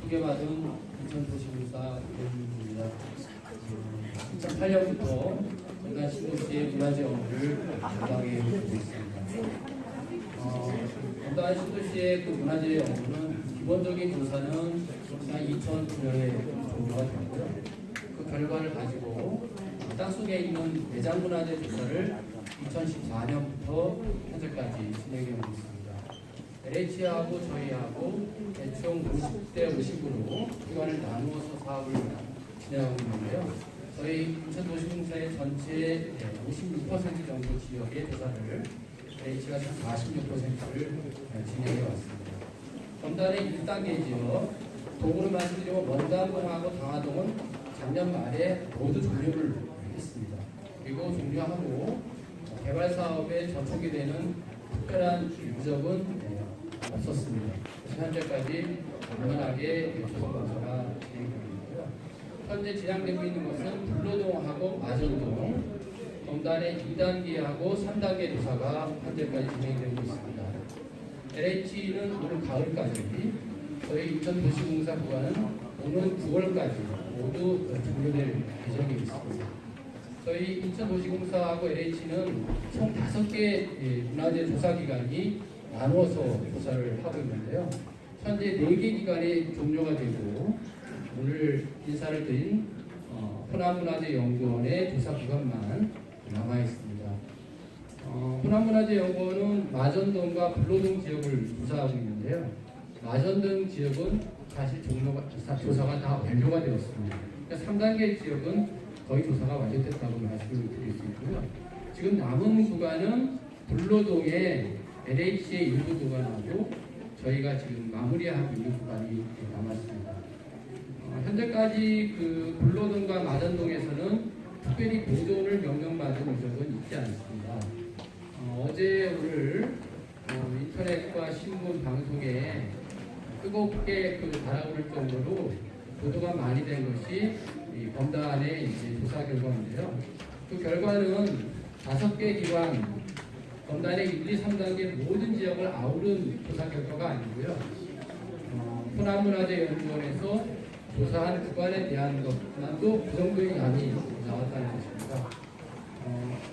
소개받은 인천도시공사 임원입니다. 2008년부터 전남 신도시의 문화재 업무를 담당해 오고 있습니다. 전남 신도시의 그 문화재 업무는 기본적인 조사는 지난 2009년에 종료가 되었고요. 그 결과를 가지고 땅속에 있는 내장 문화재 조사를 2014년부터 현재까지 진행해 오고 있습니다. LH하고 저희하고 대충 50대 50으로 기관을 나누어서 사업을 진행하고 있는데요. 저희 인천도시공사의 전체 56% 정도 지역의 조사를 LH가 46%를 진행해 왔습니다. 검단의 1단계 지역, 동으로 말씀드리면 원당동하고 당하동은 작년 말에 모두 종료를 했습니다. 그리고 종료하고 개발 사업에 저촉이 되는 특별한 유적은 없었습니다. 현재까지 원활하게 조성 공사가 진행되고 있고요. 현재 진행되고 있는 것은 불로동하고 마전동, 검단의 2단계하고 3단계 조사가 현재까지 진행되고 있습니다. LH는 오늘 가을까지, 저희 인천도시공사 구간은 오는 9월까지 모두 종료될 예정이 있습니다. 저희 인천도시공사하고 LH는 총 5개 문화재 조사 기관이 나누어서 조사를 하고 있는데요. 현재 4개 기관이 종료가 되고 오늘 인사를 드린 호남문화재연구원의 조사 기관만 남아 있습니다. 호남문화재연구원은 마전동과 불로동 지역을 조사하고 있는데요. 마전동 지역은 사실 조사가 다 완료가 되었습니다. 그러니까 3단계 지역은 거의 조사가 완료됐다고 말씀을 드릴 수 있고요. 지금 남은 구간은 불로동의 LH의 일부 구간하고 저희가 지금 마무리하고 있는 구간이 남았습니다. 현재까지 그 불로동과 마전동에서는 특별히 보존을 명령받은 적은 있지 않습니다. 어제 오늘 인터넷과 신문 방송에 뜨겁게 달아오를 정도로 보도가 많이 된 것이 이 검단의 조사 결과인데요. 그 결과는 5개 기관 검단의 1, 2, 3단계 모든 지역을 아우른 조사 결과가 아니고요. 호남문화재연구원에서 조사한 구간에 대한 것만도 그 정도의 양이 나왔다는 것입니다.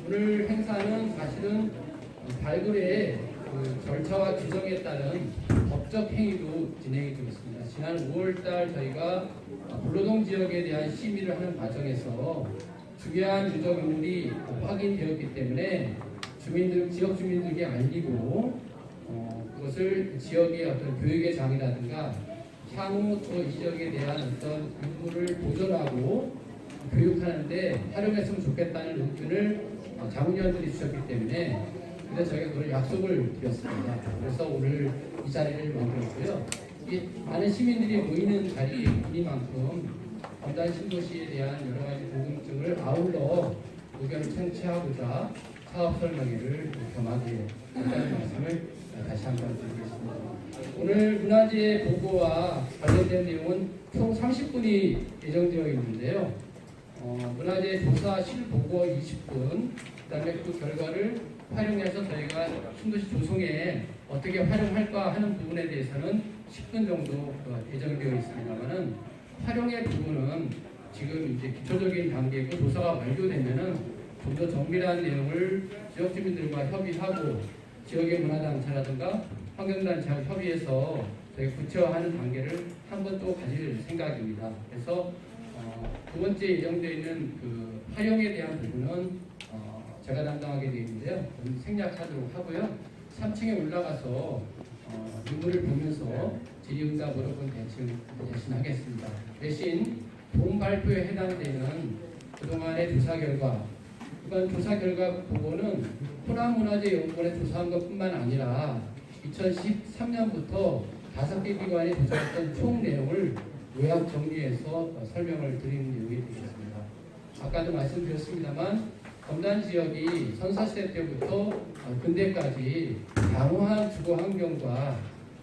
오늘 행사는 사실은 발굴의 그 절차와 규정에 따른 법적 행위도 진행이 되고 있습니다. 지난 5월달 저희가 불로동 지역에 대한 심의를 하는 과정에서 중요한 유적물이 확인되었기 때문에 지역 주민들에게 알리고 그것을 지역의 어떤 교육의 장이라든가 향후 또 이 지역에 대한 어떤 인물을 보존하고 교육하는데 활용했으면 좋겠다는 의견을 자문위원들이 주셨기 때문에 근데 저희가 그걸 약속을 드렸습니다. 그래서 오늘 이 자리를 만들었고요. 많은 시민들이 모이는 자리이니만큼 검단 신도시에 대한 여러 가지 궁금증을 아울러 의견을 청취하고자 사업 설명회를 겸하게 한다는 말씀을 다시 한번 드리겠습니다. 오늘 문화재 보고와 관련된 내용은 총 30분이 예정되어 있는데요. 문화재 조사 실보고 20분, 그다음에 그 결과를 활용해서 저희가 신도시 조성에 어떻게 활용할까 하는 부분에 대해서는 10분 정도 예정되어 있습니다만은 활용의 부분은 지금 이제 기초적인 단계고 조사가 완료되면은 좀 더 정밀한 내용을 지역 주민들과 협의하고 지역의 문화단체라든가 환경단체와 협의해서 저희 구체화하는 단계를 한 번 또 가질 생각입니다. 그래서 두 번째 예정되어 있는 그 활용에 대한 부분은 제가 담당하게 되어 있는데요. 생략하도록 하고요. 3층에 올라가서 인물을 보면서 질의응답으로 대신하겠습니다. 대신 본 발표에 해당되는 그동안의 조사 결과, 이번 조사 결과 보고는 호남문화재연구원에 조사한 것뿐만 아니라 2013년부터 5개 기관이 조사했던 총 내용을 요약 정리해서 설명을 드리는 내용이 되겠습니다. 아까도 말씀드렸습니다만 검단 지역이 선사시대 때부터 근대까지 양호한 주거 환경과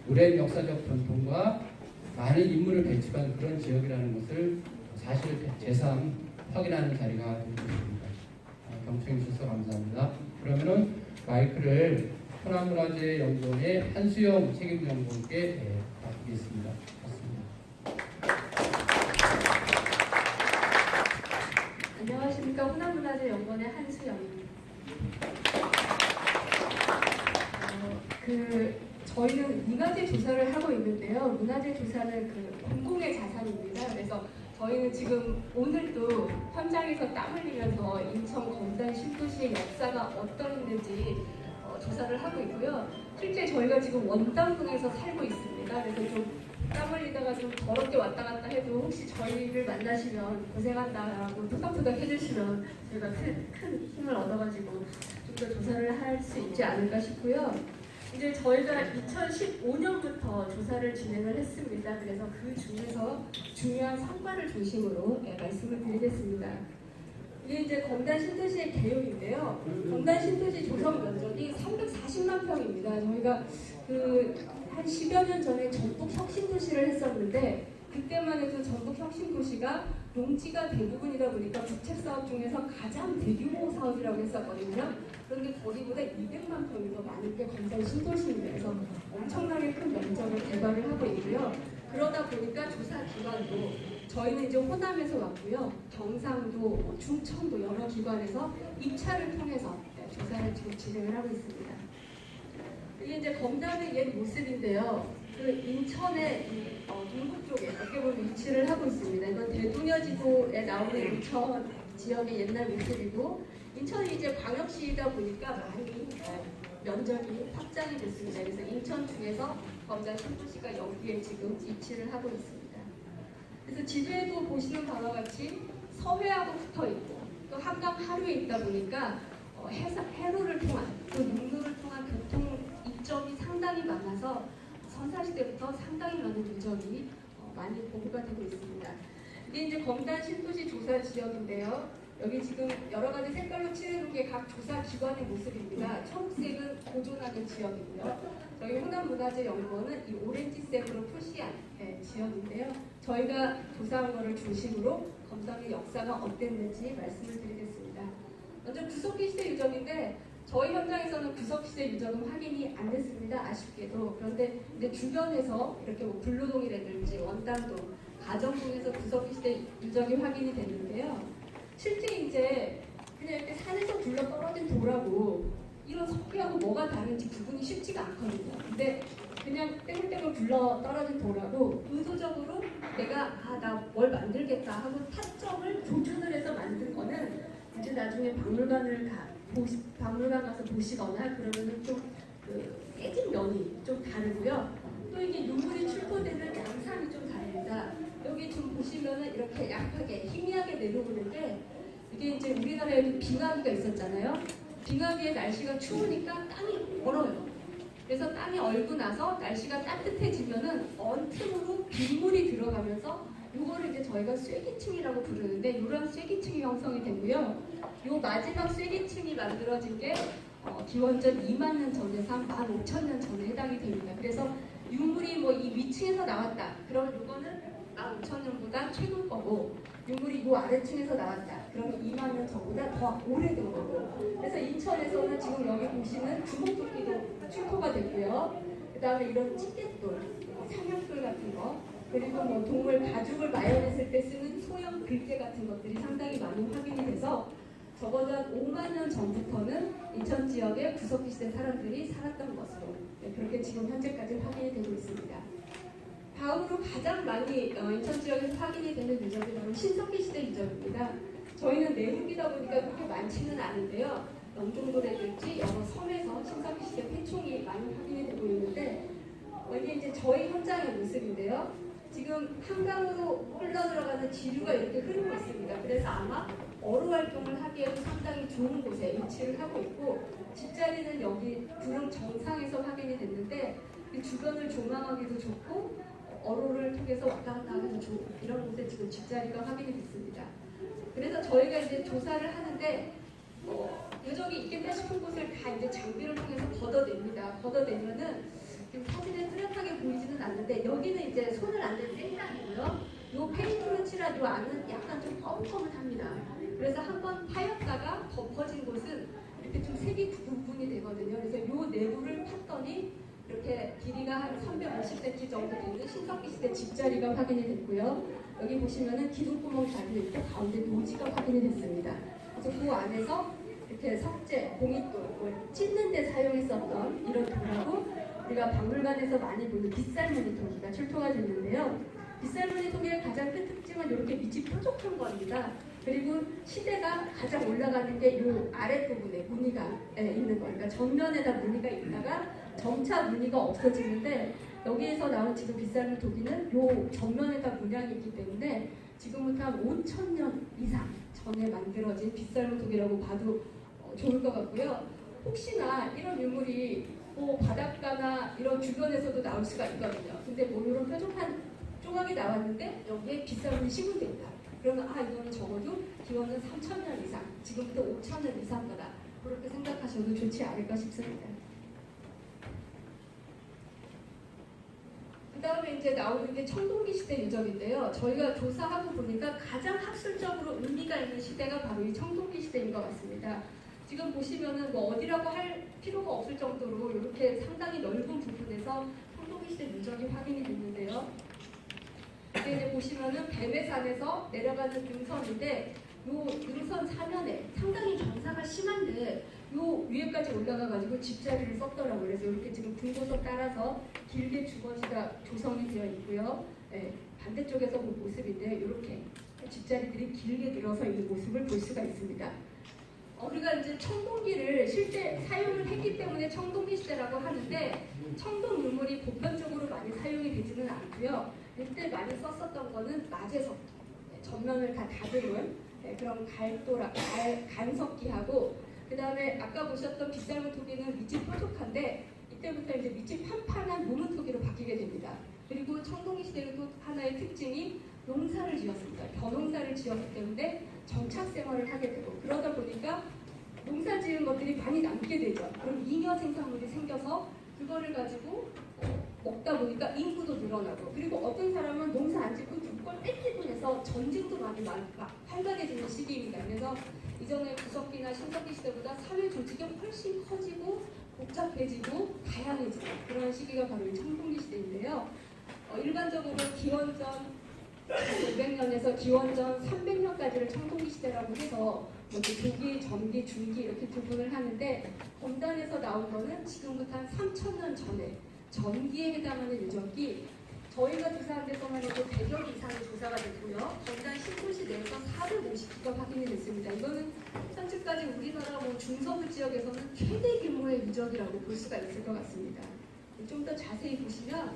오랜 역사적 전통과 많은 인물을 배치한 그런 지역이라는 것을 사실 제3 확인하는 자리가 되겠습니다. 경청해 주셔서 감사합니다. 그러면은 마이크를 호남문화재연구원의 한수영 책임연구원께 맡기겠습니다. 5번의 한수영입니다. 저희는 문화재 조사를 하고 있는데요. 문화재 조사는 공공의 자산입니다. 그래서 저희는 지금 오늘도 현장에서 땀 흘리면서 인천 검단 신도시의 역사가 어떠했는지 조사를 하고 있고요. 실제 저희가 지금 원당동에서 살고 있습니다. 그래서 좀 땀 흘리다가 좀 더럽게 왔다 갔다 해도 혹시 저희를 만나시면 고생한다라고 토닥토닥 해주시면 저희가 큰 힘을 얻어가지고 좀 더 조사를 할 수 있지 않을까 싶고요. 이제 저희가 2015년부터 조사를 진행을 했습니다. 그래서 그 중에서 중요한 성과를 중심으로 말씀을 드리겠습니다. 이게 이제 검단 신도시의 개요인데요. 검단 신도시 조성 면적이 340만 평입니다. 저희가 한 10여 년 전에 전북 혁신도시를 했었는데 그때만 해도 전북 혁신도시가 농지가 대부분이다 보니까 국책사업 중에서 가장 대규모 사업이라고 했었거든요. 그런데 거기보다 200만 평이 더 많은 게 검단 신도시입니다. 그래서 엄청나게 큰 면적을 개발을 하고 있고요. 그러다 보니까 조사 기관도 저희는 이제 호남에서 왔고요. 경상도, 충청도 여러 기관에서 입찰을 통해서 조사를 지금 진행을 하고 있습니다. 이게 이제 검단의 옛 모습인데요. 인천의 동부 쪽에 어떻게 보면 위치를 하고 있습니다. 이건 대동여지도에 나오는 인천 지역의 옛날 모습이고 인천이 이제 광역시이다 보니까 많이 면적이 확장이 됐습니다. 그래서 인천 중에서 검단 신도시가 여기에 지금 위치를 하고 있습니다. 그래서 지도에도 보시는 바와 같이 서해하고 붙어 있고 또 한강 하류에 있다 보니까 해로를 통한 또 육로를 통한 교통 이점이 상당히 많아서 선사시대부터 상당히 많은 누적이 많이 보고가 되고 있습니다. 이게 이제 검단 신도시 조사 지역인데요. 여기 지금 여러 가지 색깔로 칠해놓은 게 각 조사 기관의 모습입니다. 초록색은 보존하는 지역이고요. 저희 호남문화재연구원은 이 오렌지색으로 표시한 지역인데요. 저희가 조사한 거를 중심으로 검단의 역사가 어땠는지 말씀을 드리겠습니다. 먼저 구석기 시대 유적인데 저희 현장에서는 구석시대 유적은 확인이 안 됐습니다. 아쉽게도. 그런데 이제 주변에서 이렇게 뭐 불로동이라든지 원당동, 가정동에서 구석시대 유적이 확인이 됐는데요. 실제 이제 그냥 이렇게 산에서 굴러 떨어진 돌하고 이런 석회하고 뭐가 다른지 구분이 쉽지가 않거든요. 근데 그냥 땡글땡글 굴러 떨어진 돌하고 의도적으로 내가 나 뭘 만들겠다 하고 타점을 조준을 해서 만든 거는 이제 나중에 박물관 가서 보시거나 그러면은 좀 깨진 면이 좀 다르고요. 또 이게 눈물이 출토되는 양상이 좀 다릅니다. 여기 좀 보시면은 이렇게 약하게 희미하게 내려오는데 이게 이제 우리나라에도 빙하기가 있었잖아요. 빙하기에 날씨가 추우니까 땅이 얼어요. 그래서 땅이 얼고 나서 날씨가 따뜻해지면은 언틈으로 빗물이 들어가면서 이거를 이제 저희가 쐐기층이라고 부르는데 이런 쐐기층이 형성이 되고요. 이 마지막 쐐기층이 만들어진 게 기원전 2만 년 전에서 한 15,000년 전에 해당이 됩니다. 그래서 유물이 뭐 이 위층에서 나왔다. 그럼 이거는 15,000년보다 최근 거고 유물이 이 아래층에서 나왔다. 그러면 2만 년 전보다 더 오래된 거고. 그래서 인천에서는 지금 여기 보시는 주먹토끼도 출토가 됐고요. 그 다음에 이런 찌개돌, 삼형돌 같은 거, 그리고 뭐 동물 가죽을 마련했을 때 쓰는 소형 글재 같은 것들이 상당히 많이 확인이 돼서 적어도 한 5만 년 전부터는 인천 지역에 구석기 시대 사람들이 살았던 것으로 그렇게 지금 현재까지 확인이 되고 있습니다. 다음으로 가장 많이 인천 지역에서 확인이 되는 유적이 바로 신석기 시대 유적입니다. 저희는 내륙이다 보니까 그렇게 많지는 않은데요. 영종도라든지 여러 섬에서 신석기 시대 폐총이 많이 확인이 되고 있는데 이게 이제 저희 현장의 모습인데요. 지금 한강으로 흘러들어가는 지류가 이렇게 흐르고 있습니다. 그래서 아마 어로 활동을 하기에도 상당히 좋은 곳에 위치를 하고 있고 집자리는 여기 구릉 정상에서 확인이 됐는데 이 주변을 조망하기도 좋고 어로를 통해서 왔다 갔다 하기도 좋고 이런 곳에 지금 집자리가 확인이 됐습니다. 그래서 저희가 이제 조사를 하는데 유적이 있겠다 싶은 곳을 다 이제 장비를 통해서 걷어냅니다. 걷어내면은 지금 사진에 뚜렷하게 보이지는 않는데 여기는 이제 손을 안 댄 생강이고요. 요 페인트로 칠한 요 안은 약간 좀 검검합니다. 그래서 한번 파였다가 덮어진 곳은 이렇게 좀 색이 구분이 되거든요. 그래서 요 내부를 팠더니 이렇게 길이가 한 350cm 정도 되는 신석기 시대 집자리가 확인이 됐고요. 여기 보시면은 기둥구멍 달려 있고 가운데 노지가 확인이 됐습니다. 그래서 그 안에서 이렇게 석재, 공익돌, 뭐 찢는 데 사용했었던 이런 돌하고 우리가 박물관에서 많이 보는 빗살무늬 토기가 출토가 됐는데요. 빗살무늬 토기의 가장 큰 특징은 이렇게 밑이 뾰족한 겁니다. 그리고 시대가 가장 올라가는 게 이 아랫부분에 무늬가 있는 거예요. 그러니까 전면에다 무늬가 있다가 점차 무늬가 없어지는데 여기에서 나온 지금 빗살무늬 토기는 이 전면에다 문양이 있기 때문에 지금부터 한 5,000년 이상 전에 만들어진 빗살무 토기라고 봐도 좋을 것 같고요. 혹시나 이런 유물이 뭐 바닷가나 이런 주변에서도 나올 수가 있거든요. 근데 뭐 이런 뾰족한 조각이 나왔는데 여기에 빗살무늬 시군돼 있다. 그러면 이거는 적어도 기원은 3,000년 이상, 지금부터 5,000년 이상 거다. 그렇게 생각하셔도 좋지 않을까 싶습니다. 그 다음에 이제 나오는 게 청동기 시대 유적인데요. 저희가 조사하고 보니까 가장 학술적으로 의미가 있는 시대가 바로 이 청동기 시대인 것 같습니다. 지금 보시면은 뭐 어디라고 할 필요가 없을 정도로 이렇게 상당히 넓은 부분에서 청동기 시대 유적이 확인이 됐는데요. 이게 이제 보시면은 뱀해산에서 내려가는 능선인데 요 능선 사면에 상당히 경사가 심한데 요 위에까지 올라가가지고 집자리를 썼더라고요. 그래서 이렇게 지금 분고선 따라서 길게 주거지가 조성이 되어 있고요. 반대쪽에서 본 모습인데 이렇게 집자리들이 길게 늘어서 있는 모습을 볼 수가 있습니다. 우리가 이제 청동기를 실제 사용을 했기 때문에 청동기 시대라고 하는데 청동 유물이 보편적으로 많이 사용이 되지는 않고요. 이때 많이 썼었던 거는 마제석, 전면을 다 다듬은 그런 간석기하고 그 다음에 아까 보셨던 빗살무 토기는 밑이 뾰족한데 이때부터 이제 밑이 판판한 무문 토기로 바뀌게 됩니다. 그리고 청동기 시대의 또 하나의 특징이 농사를 지었습니다. 벼농사를 지었기 때문에 정착 생활을 하게 되고 그러다 보니까 농사 지은 것들이 많이 남게 되죠. 그럼 잉여 생산물이 생겨서 그거를 가지고 먹다 보니까 인구도 늘어나고 그리고 어떤 사람은 농사 안 짓고 그걸 뺏기고 해서 전쟁도 많이 활발해지는 시기입니다. 그래서 이전에 구석기나 신석기 시대보다 사회 조직이 훨씬 커지고 복잡해지고 다양해지는 그런 시기가 바로 이 청동기 시대인데요. 일반적으로 기원전 500년에서 기원전 300년까지를 청동기 시대라고 해서 조기, 전기, 중기 이렇게 구분을 하는데 검단에서 나온 거는 지금부터 한 3,000년 전에 전기에 해당하는 유적이 저희가 조사한 데서만 해도 100여 개 이상의 조사가 됐고요. 검단 신도시 내에서 450개가 확인이 됐습니다. 이거는 현재까지 우리나라 중서부 지역에서는 최대 규모의 유적이라고 볼 수가 있을 것 같습니다. 좀 더 자세히 보시면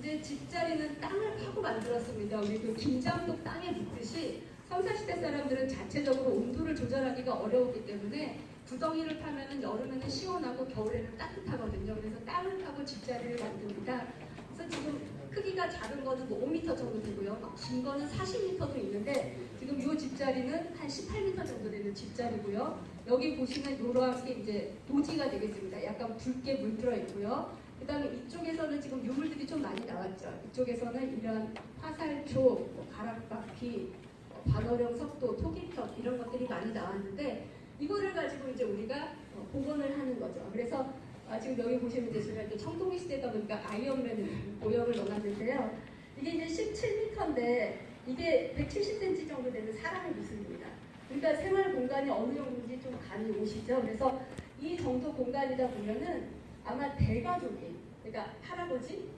이제 집자리는 땅을 파고 만들었습니다. 우리 그 김장독 땅에 묻듯이 선사시대 사람들은 자체적으로 온도를 조절하기가 어려웠기 때문에 구덩이를 파면은 여름에는 시원하고 겨울에는 따뜻하거든요. 그래서 땅을 파고 집자리를 만듭니다. 그래서 지금 크기가 작은 거는 뭐 5m 정도 되고요. 긴 거는 40m도 있는데 지금 이 집자리는 한 18m 정도 되는 집자리고요. 여기 보시면 이렇게 이제 노지가 되겠습니다. 약간 붉게 물들어 있고요. 그 다음에 이쪽에서는 지금 유물들이 좀 많이 나왔죠. 이쪽에서는 이런 화살초, 가락바퀴, 반어령 석도, 토기편 이런 것들이 많이 나왔는데 이거를 가지고 이제 우리가 복원을 하는 거죠. 그래서 지금 여기 보시면 이제 제가 청동기 시대다 보니까 아이언맨 모형을 넣어놨는데요. 이게 이제 17m인데 이게 170cm 정도 되는 사람의 모습입니다. 그러니까 생활 공간이 어느 정도인지 좀 감이 오시죠. 그래서 이 정도 공간이다 보면은 아마 대가족이, 그러니까 할아버지,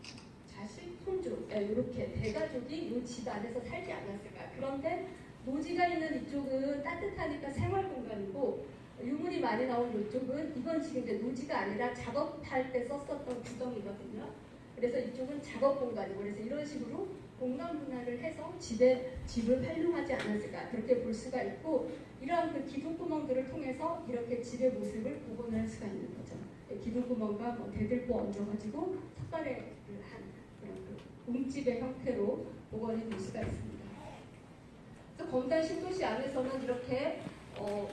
자식, 손주 이렇게 대가족이 이 집 안에서 살지 않았을까. 그런데 노지가 있는 이쪽은 따뜻하니까 생활 공간이고 유물이 많이 나온 이쪽은 이건 지금 이제 노지가 아니라 작업할 때 썼었던 구덩이거든요. 그래서 이쪽은 작업 공간이고 그래서 이런 식으로 공간 분할을 해서 집을 활용하지 않았을까 그렇게 볼 수가 있고 이러한 그 기둥구멍들을 통해서 이렇게 집의 모습을 복원할 수가 있는 거죠. 기둥구멍과 대들보 얹어가지고 석가래를 한 그런 그 웅집의 형태로 복원이 될 수가 있습니다. 그래서 검단 신도시 안에서는 이렇게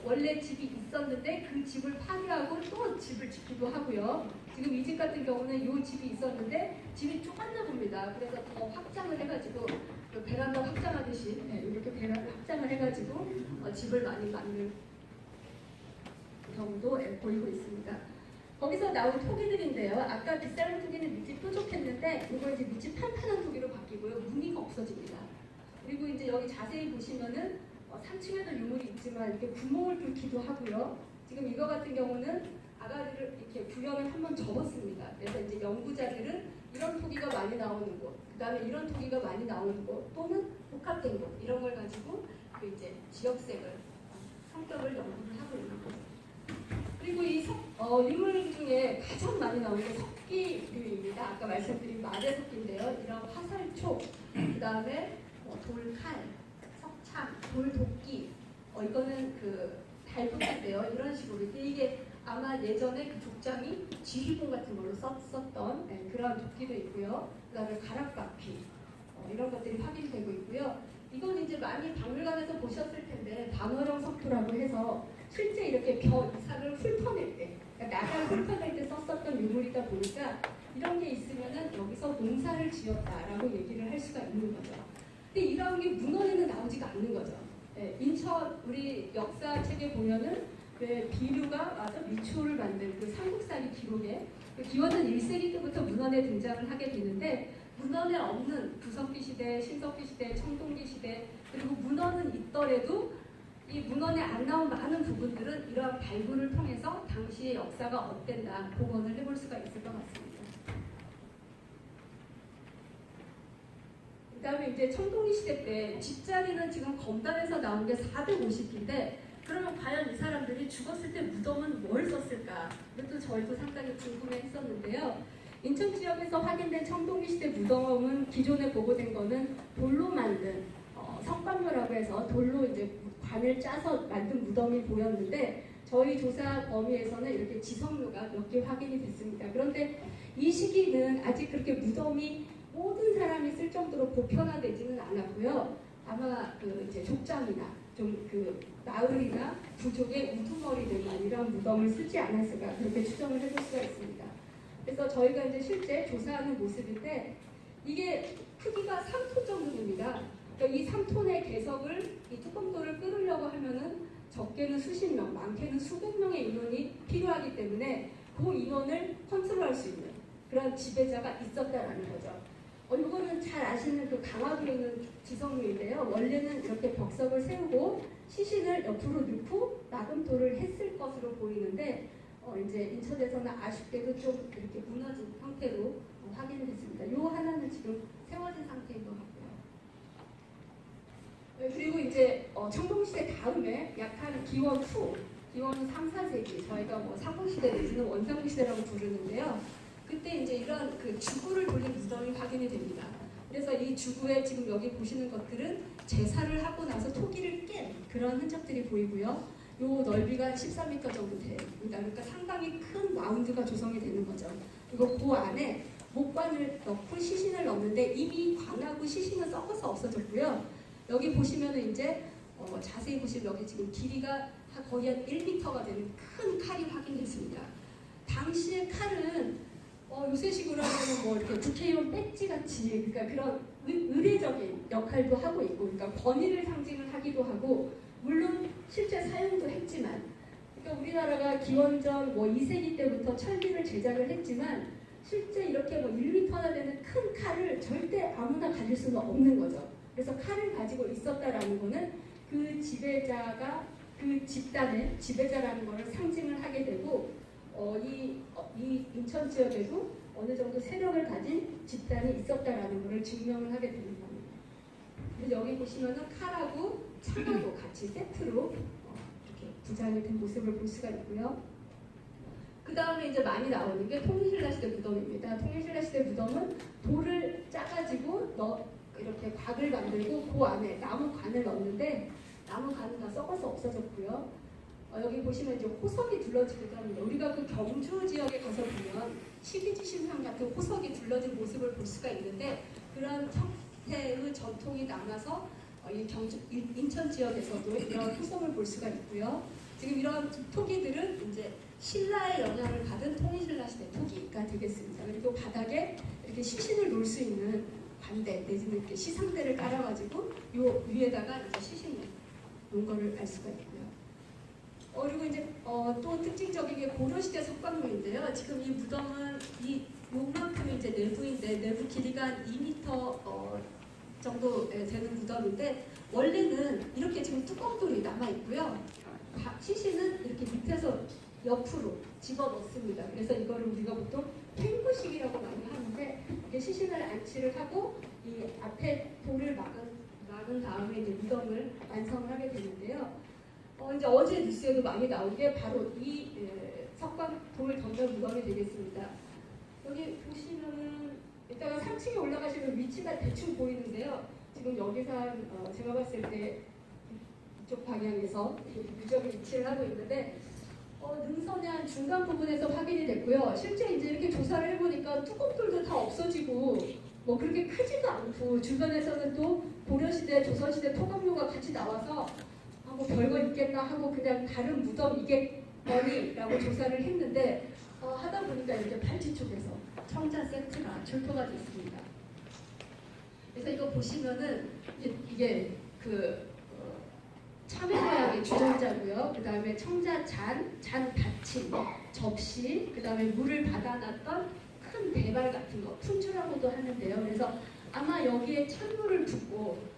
원래 집이 있었는데 그 집을 파괴하고 또 집을 짓기도 하고요. 지금 이 집 같은 경우는 이 집이 있었는데 집이 좁았나 봅니다. 그래서 더 확장을 해가지고 베란다 확장하듯이 이렇게 베란다 확장을 해가지고 집을 많이 만든 경우도 보이고 있습니다. 거기서 나온 토기들인데요. 아까 빗살무 토기는 밑이 뾰족했는데 이거 이제 밑이 판판한 토기로 바뀌고요. 무늬가 없어집니다. 그리고 이제 여기 자세히 보시면은 3층에도 유물이 있지만 이렇게 구멍을 뚫기도 하고요. 지금 이거 같은 경우는 아가리를 이렇게 구형을 한번 접었습니다. 그래서 이제 연구자들은 이런 토기가 많이 나오는 곳, 그 다음에 이런 토기가 많이 나오는 곳, 또는 복합된 곳, 이런 걸 가지고 그 이제 지역색을, 성격을 연구를 하고 있는 거죠. 그리고 이 유물 중에 가장 많이 나오는 게 석기류입니다. 아까 말씀드린 마대석기인데요. 이런 화살촉, 그 다음에 돌칼, 석참, 돌도끼, 이거는 그 달도끼인데요. 이런 식으로 이게 아마 예전에 그 족장이 지휘봉 같은 걸로 썼던 그런 도끼도 있고요. 그 다음에 가락바퀴, 이런 것들이 확인되고 있고요. 이건 이제 많이 박물관에서 보셨을 텐데 반월형 석토라고 해서 실제 이렇게 벼 이삭을 훑어낼 때, 그러니까 나갈 훑어낼 때 썼었던 유물이다 보니까 이런 게 있으면은 여기서 농사를 지었다라고 얘기를 할 수가 있는 거죠. 근데 이런 게 문헌에는 나오지가 않는 거죠. 인천 우리 역사책에 보면은 왜 비류가 미추홀을 만든 그 삼국사기 기록에 그 기원전 1세기 때부터 문헌에 등장을 하게 되는데 문헌에 없는 구석기 시대, 신석기 시대, 청동기 시대 그리고 문헌은 있더라도 이 문헌에 안 나온 많은 부분들은 이러한 발굴을 통해서 당시의 역사가 어땠나 복원을 해볼 수가 있을 것 같습니다. 그 다음에 이제 청동기 시대 때 집자리는 지금 검단에서 나온 게 450기인데 그러면 과연 이 사람들이 죽었을 때 무덤은 뭘 썼을까? 이것도 저희도 상당히 궁금해 했었는데요. 인천 지역에서 확인된 청동기 시대 무덤은 기존에 보고된 거는 돌로 만든 석관묘라고 해서 돌로 이제 관을 짜서 만든 무덤이 보였는데 저희 조사 범위에서는 이렇게 지성묘가 몇 개 확인이 됐습니다. 그런데 이 시기는 아직 그렇게 무덤이 모든 사람이 쓸 정도로 보편화되지는 않았고요. 아마 그 이제 족장이나 좀 그 마을이나 부족의 우두머리들만 이런 무덤을 쓰지 않았을까 그렇게 추정을 해볼 수가 있습니다. 그래서 저희가 이제 실제 조사하는 모습인데 이게 크기가 3톤 정도 됩니다. 그러니까 이 3톤의 개석을 이 뚜껑돌을 끓으려고 하면은 적게는 수십 명, 많게는 수백 명의 인원이 필요하기 때문에 그 인원을 컨트롤할 수 있는 그런 지배자가 있었다라는 거죠. 이거는 잘 아시는 그 강화도에 있는 지성묘인데요. 원래는 이렇게 벽석을 세우고 시신을 옆으로 넣고 낙음토를 했을 것으로 보이는데 이제 인천에서는 아쉽게도 좀 이렇게 무너진 형태로 확인이 됐습니다. 요 하나는 지금 세워진 상태인 것 같고요. 그리고 이제 청동시대 다음에 약한 기원 후, 기원 3, 4세기 저희가 뭐 삼국시대 내지는 원삼국시대라고 부르는데요. 그때 이제 이런 그 주구를 돌린 무덤이 확인이 됩니다. 그래서 이 주구에 지금 여기 보시는 것들은 제사를 하고 나서 토기를 깬 그런 흔적들이 보이고요. 요 넓이가 13m 정도 됩니다. 그러니까 상당히 큰 라운드가 조성이 되는 거죠. 그리고 그 안에 목관을 넣고 시신을 넣는데 이미 관하고 시신은 썩어서 없어졌고요. 여기 보시면은 이제 자세히 보시면 여기 지금 길이가 거의 한 1m가 되는 큰 칼이 확인됐습니다. 당시의 칼은 요새식으로 하면 뭐 이렇게 국회의원 배지 같이 그러니까 그런 의례적인 역할도 하고 있고, 그러니까 권위를 상징을 하기도 하고, 물론 실제 사용도 했지만, 그러니까 우리나라가 기원전 뭐 2세기 때부터 철기를 제작을 했지만 실제 이렇게 뭐 1m나 되는 큰 칼을 절대 아무나 가질 수는 없는 거죠. 그래서 칼을 가지고 있었다라는 거는 그 지배자가 그 집단의 지배자라는 것을 상징을 하게 되고 이 인천 지역에도 어느 정도 세력을 가진 집단이 있었다라는 것을 증명을 하게 되는 겁니다. 그래서 여기 보시면은 칼하고 창하고 같이 세트로 이렇게 부장이 된 모습을 볼 수가 있고요. 그 다음에 이제 많이 나오는 게 통일신라 시대 무덤입니다. 통일신라 시대 무덤은 돌을 짜가지고 이렇게 곽을 만들고 그 안에 나무 관을 넣는데 나무 관은 다 썩어서 없어졌고요. 여기 보시면 이제 호석이 둘러지기도 합니다. 우리가 그 경주 지역에 가서 보면 시기지심상 같은 호석이 둘러진 모습을 볼 수가 있는데 그런 형태의 전통이 남아서 이 경주 인천 지역에서도 이런 호석을 볼 수가 있고요. 지금 이런 토기들은 이제 신라의 영향을 받은 통일신라 시대 토기가 되겠습니다. 그리고 바닥에 이렇게 시신을 놓을 수 있는 관대 내지는 이렇게 시상대를 깔아가지고 요 위에다가 이제 시신을 놓은 거를 알 수가 있고요. 그리고 이제 또 특징적인 게 고려시대 석관묘인데요. 지금 이 무덤은 요만큼 이제 내부인데 내부 길이가 한 2m 정도 되는 무덤인데 원래는 이렇게 지금 뚜껑돌이 남아 있고요. 시신은 이렇게 밑에서 옆으로 집어 넣습니다. 그래서 이거를 우리가 보통 팽구식이라고 많이 하는데 이게 시신을 안치를 하고 이 앞에 돌을 막은 다음에 이제 무덤을 완성을 하게 되는데요. 이제 어제 뉴스에도 많이 나온 게 바로 이 석관 돌을 던전 무덤이 되겠습니다. 여기 보시면은 이따가 3층에 올라가시면 위치가 대충 보이는데요. 지금 여기서 제가 봤을 때 이쪽 방향에서 유적이 위치를 하고 있는데 능선의 한 중간 부분에서 확인이 됐고요. 실제 이제 이렇게 조사를 해보니까 뚜껑돌도 다 없어지고 뭐 그렇게 크지도 않고 주변에서는 또 고려시대, 조선시대 토감료가 같이 나와서 뭐 별거 있겠나 하고 그냥 다른 무덤이겠거니라고 조사를 했는데 하다 보니까 이렇게 팔찌 쪽에서 청자 세트가 출토가 됐습니다. 그래서 이거 보시면은 이게 그 참외 모양의 주전자고요. 그 다음에 청자 잔 받침, 접시, 그 다음에 물을 받아놨던 큰 대발 같은 거, 푼주라고도 하는데요. 그래서 아마 여기에 찬물을 붓고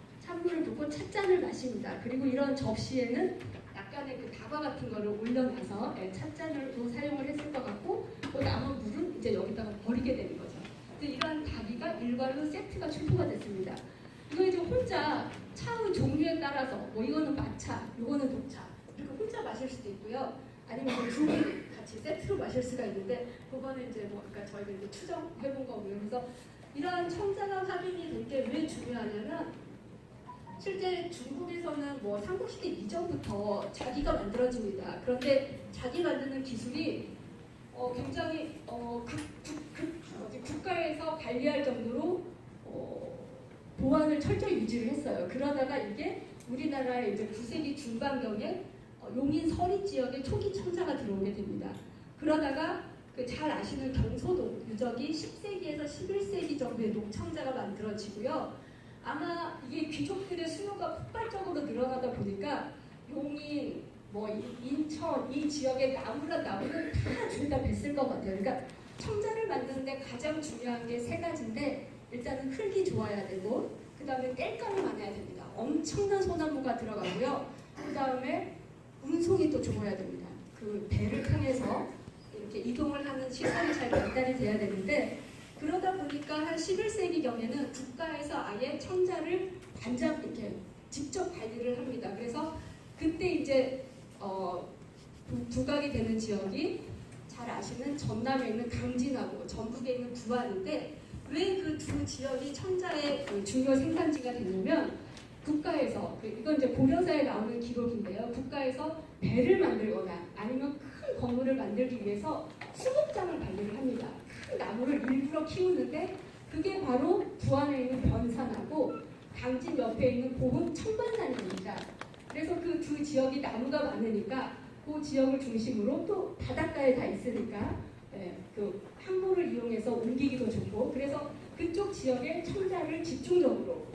찻잔을 마십니다. 그리고 이런 접시에는 약간의 그 다과 같은 거를 올려놔서 찻잔으로 사용을 했을 것 같고 그 남은 물은 이제 여기다가 버리게 되는 거죠. 이러한 다리가 일괄로 세트가 출토가 됐습니다. 이거 이제 혼자 차의 종류에 따라서 뭐 이거는 마차, 이거는 녹차 이렇게 혼자 마실 수도 있고요. 아니면 두 분이 같이 세트로 마실 수가 있는데 그거는 이제 뭐 아까 저희가 이제 추정해본 거고요. 그래서 이러한 청자가 확인이 된 게 왜 중요하냐면 실제 중국에서는 뭐 삼국시대 이전부터 자기가 만들어집니다. 그런데 자기 만드는 기술이 굉장히 국가에서 관리할 정도로 보안을 철저히 유지를 했어요. 그러다가 이게 우리나라의 이제 9세기 중반경에 용인 서리 지역에 초기 청자가 들어오게 됩니다. 그러다가 그 잘 아시는 경소동 유적이 10세기에서 11세기 정도에 녹청자가 만들어지고요. 아마 이게 귀족들의 수요가 폭발적으로 늘어나다 보니까 용인, 뭐 인천 이 지역의 나무는 다 죄다 뱄을 것 같아요. 그러니까 청자를 만드는데 가장 중요한 게 세 가지인데 일단은 흙이 좋아야 되고 그 다음에 땔감이 많아야 됩니다. 엄청난 소나무가 들어가고요. 그 다음에 운송이 또 좋아야 됩니다. 그 배를 통해서 이렇게 이동을 하는 시설이 잘 발달이 돼야 되는데 그러다 보니까 한 11세기경에는 국가에서 아예 청자를 이렇게 직접 관리를 합니다. 그래서 그때 이제 부각이 되는 지역이 잘 아시는 전남에 있는 강진하고 전북에 있는 부안인데 왜 그 두 지역이 청자의 중요 생산지가 됐냐면 국가에서 이건 이제 고려사에 나오는 기록인데요. 국가에서 배를 만들거나 아니면 큰 건물을 만들기 위해서 수목장을 관리를 합니다. 큰 나무를 일부러 키우는데 그게 바로 부안에 있는 변산하고 강진 옆에 있는 고흥 청반산입니다. 그래서 그 두 지역이 나무가 많으니까 그 지역을 중심으로 또 바닷가에 다 있으니까 그 항로를 이용해서 옮기기도 좋고 그래서 그쪽 지역에 청자를 집중적으로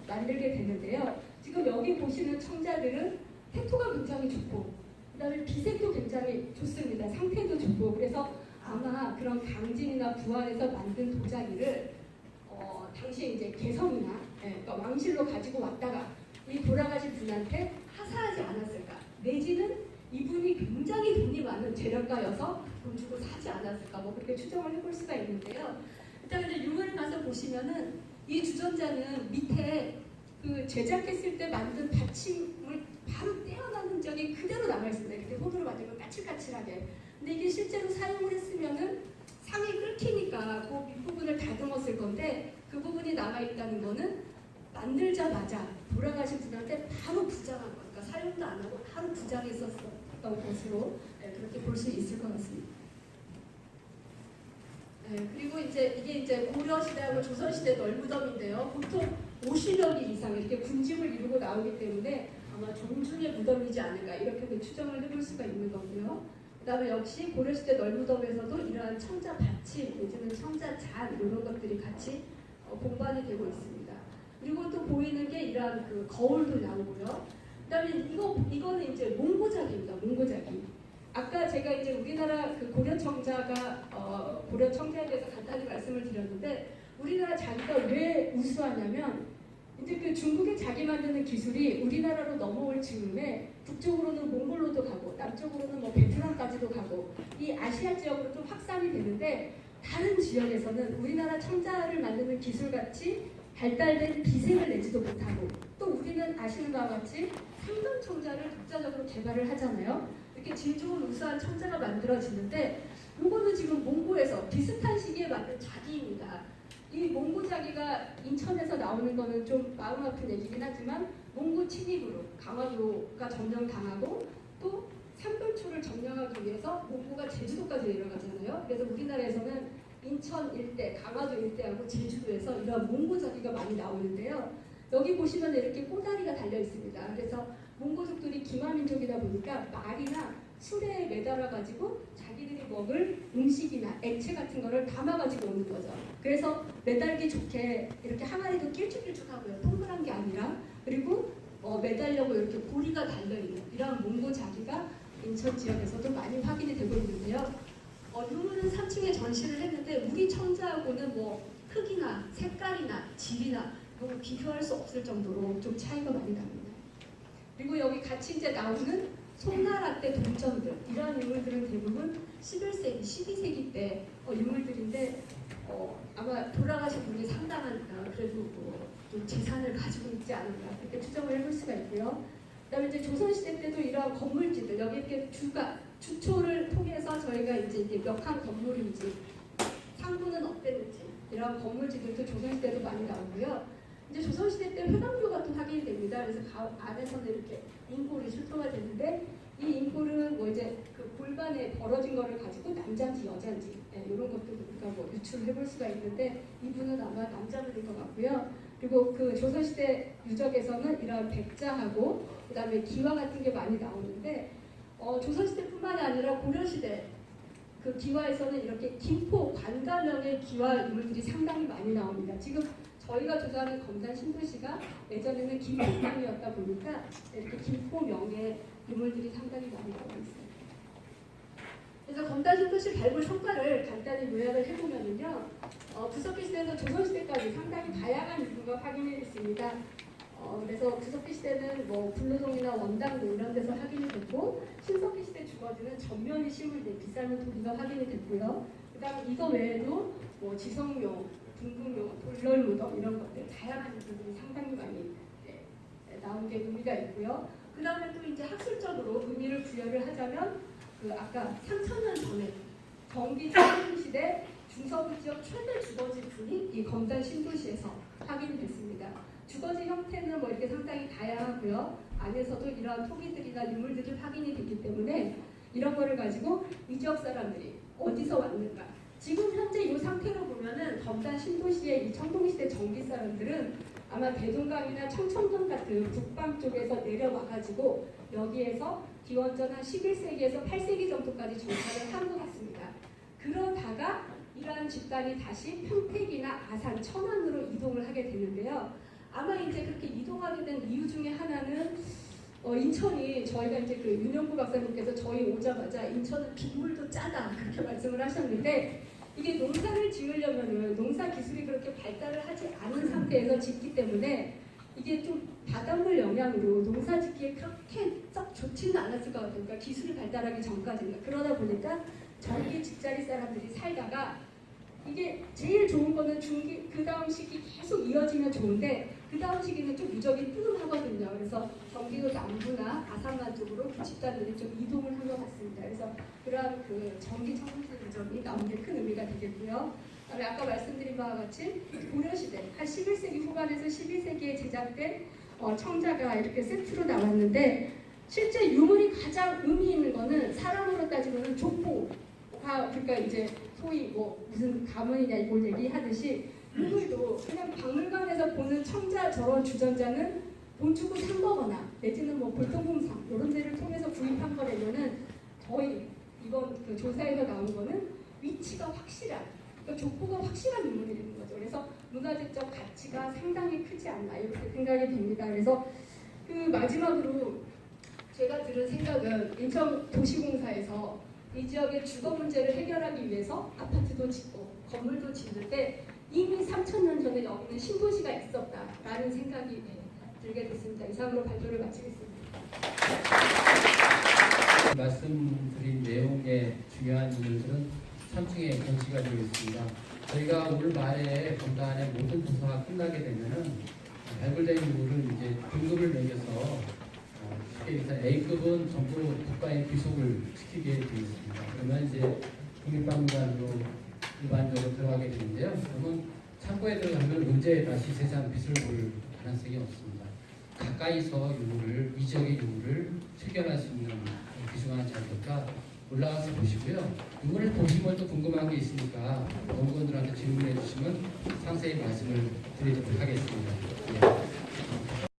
만들게 되는데요. 지금 여기 보시는 청자들은 태토가 굉장히 좋고 그다음에 비색도 굉장히 좋습니다. 상태도 좋고 그래서 아마 그런 강진이나 부안에서 만든 도자기를 당시에 이제 개성이나 그러니까 왕실로 가지고 왔다가 이 돌아가신 분한테 하사하지 않았을까 내지는 이분이 굉장히 돈이 많은 재력가여서 돈 주고 사지 않았을까 뭐 그렇게 추정을 해볼 수가 있는데요. 일단 이제 융을 가서 보시면은 이 주전자는 밑에 그 제작했을 때 만든 받침을 바로 떼어난 흔적이 그대로 남아있습니다. 이렇게 손으로 만지면 까칠까칠하게. 근데 이게 실제로 사용을 했으면은 상이 끓기니까 그 밑부분을 다듬었을 건데 그 부분이 남아있다는 거는 만들자마자 돌아가신 분한테 바로 부장한 거니까 그러니까 사용도 안 하고 바로 부장했었던 것으로 그렇게 볼 수 있을 것 같습니다. 그리고 이게 이제 고려시대하고 조선시대 널무덤인데요. 보통 50여 길 이상 이렇게 군집을 이루고 나오기 때문에 아마 종중의 무덤이지 않을까 이렇게 추정을 해볼 수가 있는 거고요. 그 다음에 역시 고려시대 널무덤에서도 이러한 청자 받침, 요즘은 청자 잔 이런 것들이 같이 공부이 되고 있습니다. 그리고 또 보이는 게 이러한 그 거울도 나오고요. 그 다음에 이거는 이제 몽고작입니다. 몽고작이. 아까 제가 이제 우리나라 그 고려청자에 대해서 간단히 말씀을 드렸는데 우리나라 자기가 왜 우수하냐면 이제 그 중국의 자기 만드는 기술이 우리나라로 넘어올 즈음에 북쪽으로는 몽골로도 가고 남쪽으로는 뭐 베트남까지도 가고 이 아시아 지역으로 좀 확산이 되는데 다른 지역에서는 우리나라 청자를 만드는 기술같이 발달된 비생을 내지도 못하고 또 우리는 아시는 바와 같이 상단 청자를 독자적으로 개발을 하잖아요. 이렇게 질 좋은 우수한 청자가 만들어지는데 이거는 지금 몽고에서 비슷한 시기에 만든 자기입니다. 이 몽고 자기가 인천에서 나오는 거는 좀 마음 아픈 얘기긴 하지만 몽고 침입으로 강화도가 점령당하고 또 삼돌초를 점령하기 위해서 몽고가 제주도까지 내려가잖아요. 그래서 우리나라에서는 인천 일대, 강화도 일대하고 제주도에서 이런 몽고 자기가 많이 나오는데요. 여기 보시면 이렇게 꼬다리가 달려 있습니다. 그래서 몽고족들이 기마민족이다 보니까 말이나 수레에 매달아가지고 자기들이 먹을 음식이나 액체 같은 거를 담아가지고 오는 거죠. 그래서 매달기 좋게 이렇게 항아리도 길쭉길쭉하고요. 동그란 게 아니라 그리고 매달려고 이렇게 고리가 달려있는 이런 몽고 자기가 인천 지역에서도 많이 확인이 되고 있는데요. 유물은 3층에 전시를 했는데 우리 청자하고는 뭐 크기나 색깔이나 질이나 너무 비교할 수 없을 정도로 좀 차이가 많이 납니다. 그리고 여기 같이 이제 나오는 송나라 때 동전들 이런 유물들은 대부분 11세기, 12세기 때 유물들인데 아마 돌아가신 분이 상당하니까 그래도 좀 재산을 가지고 있지 않은가 그렇게 추정을 해볼 수가 있고요. 그다음에 이제 조선시대 때도 이러한 건물지들 여기 이렇게 주초를 통해서 저희가 이제 몇 칸 건물인지 상부는 어땠는지 이런 건물지들도 조선시대도 많이 나오고요. 이제 조선시대 때 회광묘가 또 확인이 됩니다. 그래서 안에서는 이렇게 인골이 출토가 되는데 이 인골은 뭐 이제 그 골반에 벌어진 거를 가지고 남자인지 여자인지 이런 것도 우리가 뭐 유출을 해볼 수가 있는데 이분은 아마 남자분일 것 같고요. 그리고 그 조선시대 유적에서는 이런 백자하고 그다음에 기와 같은 게 많이 나오는데 조선시대뿐만이 아니라 고려시대 그 기와에서는 이렇게 김포 관가명의 기와 유물들이 상당히 많이 나옵니다. 지금 저희가 조사하는 검단 신도시가 예전에는 김포명이었다 보니까 이렇게 김포명의 유물들이 상당히 많이 나오고 있어요. 그래서 검단 신도시 발굴 성과를 간단히 요약을 해보면요. 구석기 시대에서 조선시대까지 상당히 다양한 유물가 확인이 됐습니다. 그래서 구석기 시대는 뭐 불로동이나 원당도 이런 데서 확인이 됐고 신석기 시대 주거지는 전면이 시물된 비쌀문 토기가 확인이 됐고요. 그다음 이거 외에도 뭐 지성묘, 궁극묘, 돌널무덤 이런 것들 다양한 유물들이 상당히 많이 나온 게 의미가 있고요. 그 다음에 또 이제 학술적으로 의미를 부여를 하자면 그 아까 3,000년 전에 경기 청동시대 중서부 지역 최대 주거지 분이 이 검단 신도시에서 확인됐습니다. 주거지 형태는 뭐 이렇게 상당히 다양하고요. 안에서도 이러한 토기들이나 유물들이 확인이 됐기 때문에 이런 거를 가지고 이 지역 사람들이 어디서 왔는가. 지금 현재 이 상태로 보면은 검단 신도시의 이 청동시대 정기 사람들은 아마 대동강이나 청천동 같은 북방 쪽에서 내려와가지고 여기에서 기원전 한 11세기에서 8세기 정도까지 정착을 한 것 같습니다. 그러다가 이러한 집단이 다시 평택이나 아산, 천안으로 이동을 하게 되는데요. 아마 이제 그렇게 이동하게 된 이유 중에 하나는 인천이 저희가 이제 그 윤영구 박사님께서 저희 오자마자 인천은 빗물도 짜다 그렇게 말씀을 하셨는데 이게 농사를 지으려면은 농사 기술이 그렇게 발달을 하지 않은 상태에서 짓기 때문에 이게 좀 바닷물 영향으로 농사 짓기에 그렇게 썩 좋지는 않았을 것 같아요. 그러니까 기술이 발달하기 전까지는. 그러다 보니까 전기 집자리 사람들이 살다가 이게 제일 좋은 거는 중기 그 다음 시기 계속 이어지면 좋은데 그 다음 시기는 좀 유적이 뜨문하거든요. 그래서 경기도 남부나 아산만 쪽으로 그 집단들이 좀 이동을 한 것 같습니다. 그래서 그러한 그 전기 청동시 유적이 나온 게 큰 의미가 되겠고요. 그다음에 아까 말씀드린 바와 같이 고려시대 한 11세기 후반에서 12세기에 제작된 청자가 이렇게 세트로 나왔는데 실제 유물이 가장 의미 있는 거는 사람으로 따지면 족보 그러니까 이제 소위 뭐 무슨 가문이냐 이걸 얘기하듯이 유물도 그냥 박물관에서 보는 청자 저런 주전자는 돈 주고 산 거거나 내지는 뭐 볼통공상 이런 데를 통해서 구입한 거라면은 저희 이번 그 조사에서 나온 거는 위치가 확실한 그러니까 족보가 확실한 유물이 되는 거죠. 그래서 문화재적 가치가 상당히 크지 않나 이렇게 생각이 됩니다. 그래서 그 마지막으로 제가 들은 생각은 인천도시공사에서 이 지역의 주거 문제를 해결하기 위해서 아파트도 짓고 건물도 짓는데 이미 3,000년 전에 없는 신도시가 있었다라는 생각이 들게 됐습니다. 이상으로 발표를 마치겠습니다. 말씀드린 내용의 중요한 이유들은 3층에 건치가 되어 있습니다. 저희가 올 말에 건단의 모든 조사가 끝나게 되면은 발굴된 유물을 이제 등급을 매겨서 쉽게 얘기해서 A급은 전부 국가의 귀속을 시키게 되어 있습니다. 그러면 이제 국립박물관으로 일반적으로 들어가게 되는데요. 그러면 창고에 들어가면 언제 다시 세상 빛을 볼 가능성이 없습니다. 가까이서 유물을, 이적의 유물을 실견할 수 있는 귀중한 자료가 올라가서 보시고요. 유물을 보시면 또 궁금한 게 있으니까 연구원들한테 질문해 주시면 상세히 말씀을 드리도록 하겠습니다. 예.